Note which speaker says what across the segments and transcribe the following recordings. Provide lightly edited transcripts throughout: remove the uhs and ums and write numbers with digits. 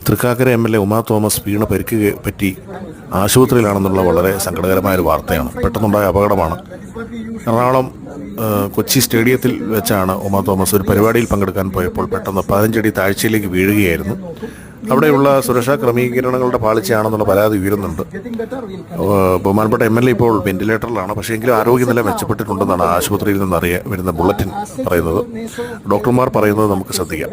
Speaker 1: Thrikkakara MLA Uma Thomas വീണ പരിക്ക് പറ്റി ആശുപത്രിയിലാണെന്നുള്ള വളരെ സങ്കടകരമായൊരു വാർത്തയാണ്. പെട്ടെന്നുണ്ടായ അപകടമാണ്. എറണാകുളം കൊച്ചി സ്റ്റേഡിയത്തിൽ വെച്ചാണ് ഉമാ തോമസ് ഒരു പരിപാടിയിൽ പങ്കെടുക്കാൻ പോയപ്പോൾ പെട്ടെന്ന് 15 അടി താഴ്ചയിലേക്ക് വീഴുകയായിരുന്നു. അവിടെയുള്ള സുരക്ഷാ ക്രമീകരണങ്ങളുടെ പാളിച്ചയാണെന്നുള്ള പരാതി ഉയരുന്നുണ്ട്. ബഹുമാനപ്പെട്ട MLA ഇപ്പോൾ വെന്റിലേറ്ററിലാണ്. പക്ഷേ എങ്കിലും ആരോഗ്യനില മെച്ചപ്പെട്ടിട്ടുണ്ടെന്നാണ് ആശുപത്രിയിൽ നിന്ന് വരുന്ന ബുള്ളറ്റിൻ പറയുന്നത്. ഡോക്ടർമാർ പറയുന്നത് നമുക്ക് ശ്രദ്ധിക്കാം.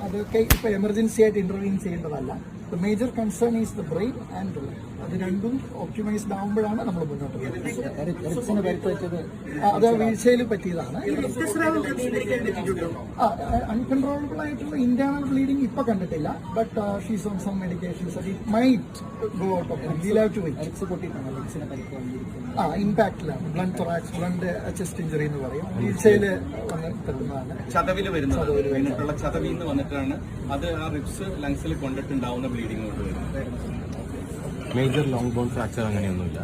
Speaker 2: അതൊക്കെ ഇപ്പോൾ എമർജൻസി ആയിട്ട് ഇന്റർവീൻ ചെയ്യേണ്ടതല്ല. The major concern is the brain and leg. അത് രണ്ടും ഒപ്റ്റിമൈസ്ഡ് ആകുമ്പോഴാണ് നമ്മൾ മുന്നോട്ട് പോകുന്നത്. അത് വീഴ്ചയിൽ പറ്റിയതാണ്. അൺകൺട്രോളബിൾ ആയിട്ടുള്ള ഇന്റേണൽ ബ്ലീഡിംഗ് ഇപ്പൊ കണ്ടിട്ടില്ല. But she's on some medications. It might go out of the wheel have to wait. ഇമ്പാക്റ്റിലാണ്. Blood thorax, blood chest injury എന്ന് പറയും. വീഴ്ചയിൽ വന്ന് തട്ടുന്നതാണ്.
Speaker 3: ചതവിൽ വരുന്നത് ചതവിന്ന് വന്നിട്ടാണ് അത് ആ റിബ്സ് ലങ്സിൽ കൊണ്ടിട്ടുണ്ടാവുന്ന ബ്ലീഡിംഗ് കൊണ്ട് വരുന്നത്.
Speaker 4: മേജർ ലോങ് ബോൺ ഫ്രാക്ചർ അങ്ങനെയൊന്നുമില്ല.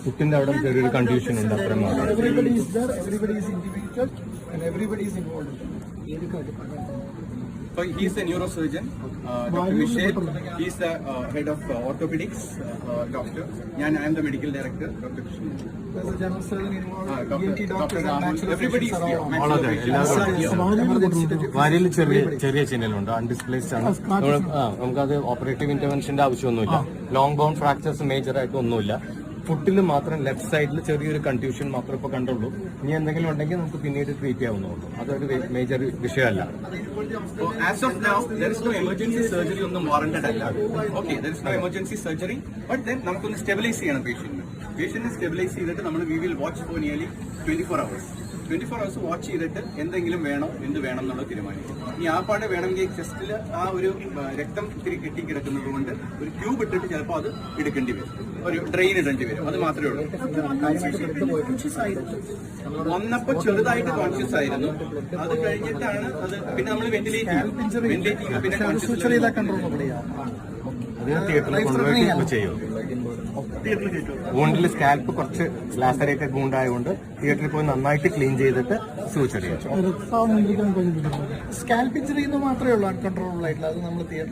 Speaker 4: ഫുട്ടിന്റെ അവിടെ ചെറിയൊരു കൺഫ്യൂഷൻ ഉണ്ട്. അത്രയും മാത്രം.
Speaker 2: Everybody is there, everybody is individual and everybody is involved.
Speaker 3: So he is a neurosurgeon, Dr. Michelle. He is the head of orthopedics doctor. I am the medical director, Dr. Krishnan.
Speaker 2: There's a general surgeon involved, ENT
Speaker 3: Dr.
Speaker 2: doctors and
Speaker 3: Rahul.
Speaker 2: maxillary
Speaker 3: Everybody is here.
Speaker 4: വാരിയിൽ ചെറിയ ചിഹ്നങ്ങളുണ്ട്. അൺഡിസ്പ്ലേസ്ഡ് ആണ്. നമുക്കത് operative ഇന്റർവെൻഷന്റെ ആവശ്യമൊന്നുമില്ല. Long bone fractures major ആയിട്ട് ഒന്നുമില്ല. ഫുട്ടിൽ മാത്രം left സൈഡിൽ ചെറിയൊരു confusion മാത്രം ഇപ്പൊ കണ്ടുള്ളൂ. ഇനി എന്തെങ്കിലും ഉണ്ടെങ്കിൽ നമുക്ക് പിന്നീട് ട്രീറ്റ് ചെയ്യാവുന്നതുള്ളൂ. അതൊരു മേജർ വിഷയമല്ല.
Speaker 3: As of now, there is no emergency surgery ഒന്നും warranted അല്ല. Okay, there is no emergency surgery, but then നമുക്കൊന്ന് സ്റ്റെബിലൈസ് ചെയ്യണം പേഷ്യന്റിനെ സ്റ്റെബിലൈസ് ചെയ്തിട്ട് നമ്മൾ we will watch for nearly 24 hours. 24 hours watch ചെയ്തിട്ട് എന്തെങ്കിലും വേണോ എന്ത് വേണം എന്നുള്ളത് തീരുമാനിക്കും. ഇനി ആ പാടെ വേണമെങ്കിൽ ചെസ്റ്റിൽ ആ ഒരു രക്തം ഇത്തിരി കെട്ടിക്കിടക്കുന്നത് കൊണ്ട് ഒരു ട്യൂബ് ഇട്ടിട്ട് ചിലപ്പോൾ അത് എടുക്കേണ്ടി വരും, ഒരു ഡ്രെയിൻ ഇടേണ്ടി വരും. അത് മാത്രമേ ഉള്ളൂ. വന്നപ്പോൾ ചെറുതായിട്ട് കോൺഷ്യസ് ആയിരുന്നു. അത് കഴിഞ്ഞിട്ടാണ് അത് പിന്നെ നമ്മൾ വെന്റിലേറ്റ് ചെയ്യും. പിന്നെ
Speaker 4: തിയേറ്ററിൽ കൊണ്ടുപോയിട്ട് ചെയ്യും. വൂണ്ടിൽ സ്കാൽപ്പ് കുറച്ച് ലാസറേറ്റഡ് വൂണ്ടായതുകൊണ്ട് തിയേറ്ററിൽ പോയി നന്നായിട്ട് ക്ലീൻ ചെയ്തിട്ട് സൂച്ചർ ചെയ്യും.
Speaker 2: സ്കാൽപ്പ് ഇഞ്ചറി എന്ന് മാത്രമേ ഉള്ളൂ അൺകൺട്രോളബിൾ ആയിട്ടുള്ള. അത് നമ്മൾ തിയേറ്ററിൽ